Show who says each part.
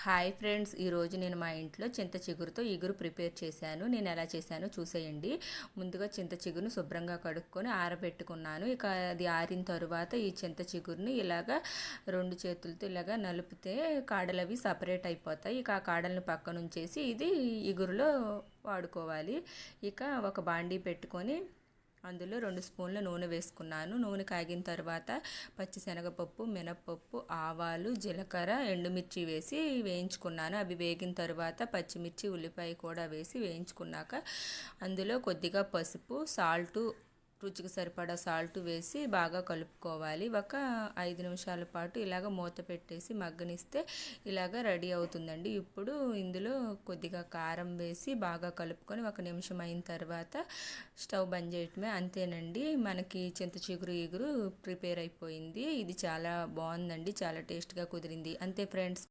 Speaker 1: Hi friends, ఈరోజు నేను మా ఇంట్లో చింత చిగురుతో ఇగురు ప్రిపేర్ చేశాను. నేను ఎలా చేశానో చూసేయండి. ముందుగా చింత చిగురును శుభ్రంగా కడుక్కొని ఆరబెట్టుకున్నాను. ఇక అది ఆరిన తరువాత ఈ చింత చిగురుని ఇలాగా రెండు చేతులతో ఇలాగా నలిపితే కాడలు అవి సపరేట్ అయిపోతాయి. ఇక ఆ కాడలను పక్కన ఉంచేసి ఇది ఇగురులో వాడుకోవాలి. ఇక ఒక బాండీ పెట్టుకొని అందులో 2 స్పూన్ల నూనె వేసుకున్నాను. నూనె కాగిన తర్వాత పచ్చిశనగపప్పు, మినప్పప్పు, ఆవాలు, జీలకర్ర, ఎండుమిర్చి వేసి వేయించుకున్నాను. అవి వేగిన తర్వాత పచ్చిమిర్చి, ఉల్లిపాయ కూడా వేసి వేయించుకున్నాక అందులో కొద్దిగా పసుపు, సాల్టు, రుచికి సరిపడా సాల్ట్ వేసి బాగా కలుపుకోవాలి. ఒక 5 నిమిషాల పాటు ఇలాగ మూత పెట్టేసి మగ్గనిస్తే ఇలాగ రెడీ అవుతుందండి. ఇప్పుడు ఇందులో కొద్దిగా కారం వేసి బాగా కలుపుకొని 1 నిమిషం అయిన తర్వాత స్టవ్ బంద్ చేయటమే. అంతేనండి, మనకి చింత చిగురు ఇగురు ప్రిపేర్ అయిపోయింది. ఇది చాలా బాగుందండి, చాలా టేస్ట్గా కుదిరింది. అంతే ఫ్రెండ్స్.